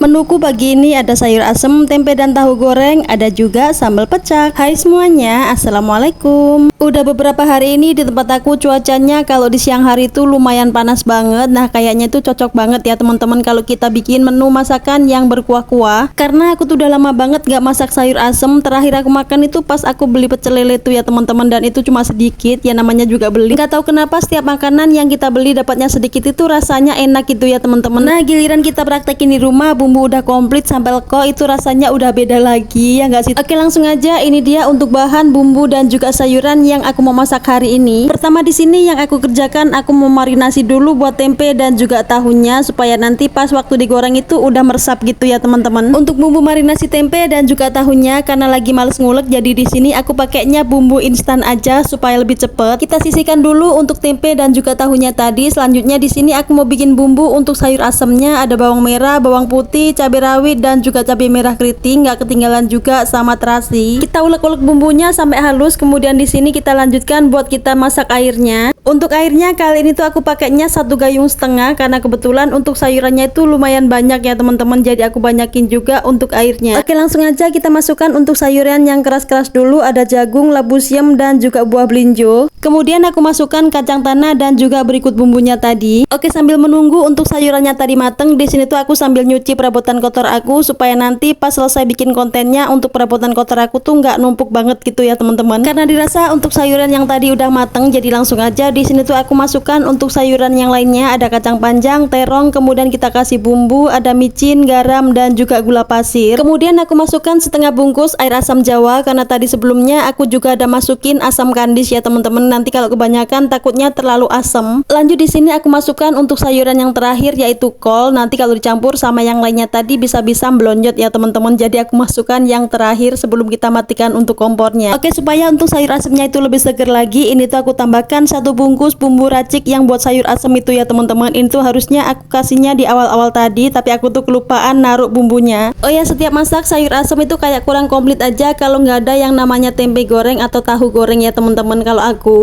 Menuku pagi ini ada sayur asem, tempe dan tahu goreng, ada juga sambal pecak. Hai semuanya, assalamualaikum. Udah beberapa hari ini di tempat aku cuacanya kalau di siang hari itu lumayan panas banget. Nah kayaknya itu cocok banget ya teman-teman kalau kita bikin menu masakan yang berkuah-kuah. Karena aku tuh udah lama banget gak masak sayur asem. Terakhir aku makan itu pas aku beli pecel lele tuh ya teman-teman, dan itu cuma sedikit ya, namanya juga beli. Gak tahu kenapa setiap makanan yang kita beli dapatnya sedikit itu rasanya enak gitu ya teman-teman. Nah giliran kita praktekin di rumah, bumbu udah komplit sampai leko, itu rasanya udah beda lagi ya nggak sih? Oke langsung aja, ini dia untuk bahan bumbu dan juga sayuran yang aku mau masak hari ini. Pertama di sini yang aku kerjakan, aku mau marinasi dulu buat tempe dan juga tahunya supaya nanti pas waktu digoreng itu udah meresap gitu ya teman-teman. Untuk bumbu marinasi tempe dan juga tahunya, karena lagi males ngulek, jadi di sini aku pakainya bumbu instan aja supaya lebih cepet. Kita sisihkan dulu untuk tempe dan juga tahunya tadi. Selanjutnya di sini aku mau bikin bumbu untuk sayur asemnya. Ada bawang merah, bawang putih, cabai rawit dan juga cabai merah keriting, nggak ketinggalan juga sama terasi. Kita ulek-ulek bumbunya sampai halus, kemudian di sini kita lanjutkan buat kita masak airnya. Untuk airnya kali ini tuh aku pakainya 1,5 gayung karena kebetulan untuk sayurannya itu lumayan banyak ya teman-teman, jadi aku banyakin juga untuk airnya. Oke langsung aja kita masukkan untuk sayuran yang keras-keras dulu. Ada jagung, labu siam dan juga buah belinjo. Kemudian aku masukkan kacang tanah dan juga berikut bumbunya tadi. Oke, sambil menunggu untuk sayurannya tadi mateng, di sini tuh aku sambil nyuci perabotan kotor aku supaya nanti pas selesai bikin kontennya untuk perabotan kotor aku tuh nggak numpuk banget gitu ya teman-teman. Karena dirasa untuk sayuran yang tadi udah mateng, jadi langsung aja di sini tuh aku masukkan untuk sayuran yang lainnya. Ada kacang panjang, terong, kemudian kita kasih bumbu, ada micin, garam dan juga gula pasir. Kemudian aku masukkan setengah bungkus air asam jawa, karena tadi sebelumnya aku juga ada masukin asam kandis ya teman-teman. Nanti kalau kebanyakan takutnya terlalu asam. Lanjut di sini aku masukkan untuk sayuran yang terakhir yaitu kol. Nanti kalau dicampur sama yang lainnya tadi bisa-bisa melonjot ya teman-teman. Jadi aku masukkan yang terakhir sebelum kita matikan untuk kompornya. Oke, supaya untuk sayur asemnya itu lebih seger lagi, ini tuh aku tambahkan 1 bungkus bumbu racik yang buat sayur asem itu ya teman-teman. Ini tuh harusnya aku kasihnya di awal-awal tadi, tapi aku tuh kelupaan naruh bumbunya. Oh ya, setiap masak sayur asem itu kayak kurang komplit aja kalau nggak ada yang namanya tempe goreng atau tahu goreng ya teman-teman kalau aku.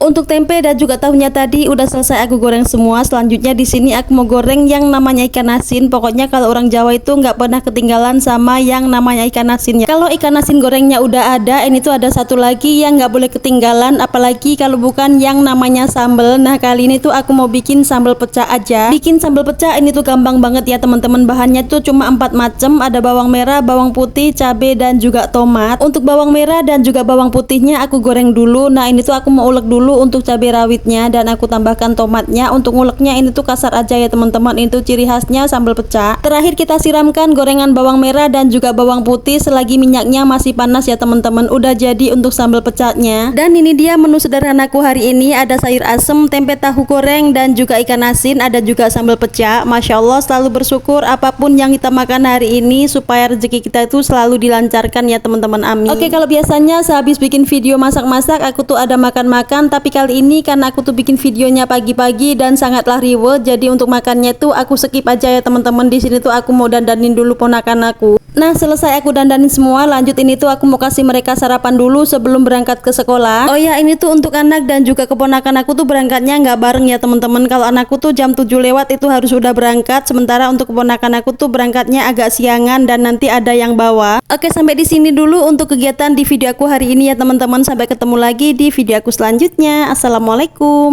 Untuk tempe dan juga tahunya tadi udah selesai aku goreng semua. Selanjutnya di sini aku mau goreng yang namanya ikan asin. Pokoknya kalau orang Jawa itu nggak pernah ketinggalan sama yang namanya ikan asinnya. Kalau ikan asin gorengnya udah ada, ini tuh ada satu lagi yang nggak boleh ketinggalan, apalagi kalau bukan yang namanya sambal. Nah kali ini tuh aku mau bikin sambal pecah aja. Bikin sambal pecah ini tuh gampang banget ya teman-teman. Bahannya tuh cuma 4 macam. Ada bawang merah, bawang putih, cabai dan juga tomat. Untuk bawang merah dan juga bawang putihnya aku goreng dulu. Nah ini tuh aku mau ulek dulu untuk cabai rawitnya dan aku tambahkan tomatnya. Untuk nguleknya ini tuh kasar aja ya teman-teman, itu ciri khasnya sambal pecah. Terakhir kita siramkan gorengan bawang merah dan juga bawang putih selagi minyaknya masih panas ya teman-teman. Udah jadi untuk sambal pecahnya. Dan ini dia menu sederhanaku hari ini. Ada sayur asem, tempe tahu goreng dan juga ikan asin, ada juga sambal pecah. Masya Allah, selalu bersyukur apapun yang kita makan hari ini supaya rezeki kita itu selalu dilancarkan ya teman-teman, amin. Oke, kalau biasanya sehabis bikin video masak-masak aku tuh ada makan-makan, tapi kali ini karena aku tuh bikin videonya pagi-pagi dan sangatlah reward, jadi untuk makannya tuh aku skip aja ya teman-teman. Di sini tuh aku mau dandanin dulu ponakan aku. Nah selesai aku dandanin semua, lanjut ini tuh aku mau kasih mereka sarapan dulu sebelum berangkat ke sekolah. Oh ya, ini tuh untuk anak dan juga keponakan aku tuh berangkatnya nggak bareng ya teman-teman. Kalau anakku tuh jam 7 lewat itu harus udah berangkat, sementara untuk keponakan aku tuh berangkatnya agak siangan dan nanti ada yang bawa. Oke, sampai di sini dulu untuk kegiatan di video aku hari ini ya teman-teman. Sampai ketemu lagi di video aku selanjutnya. Assalamualaikum.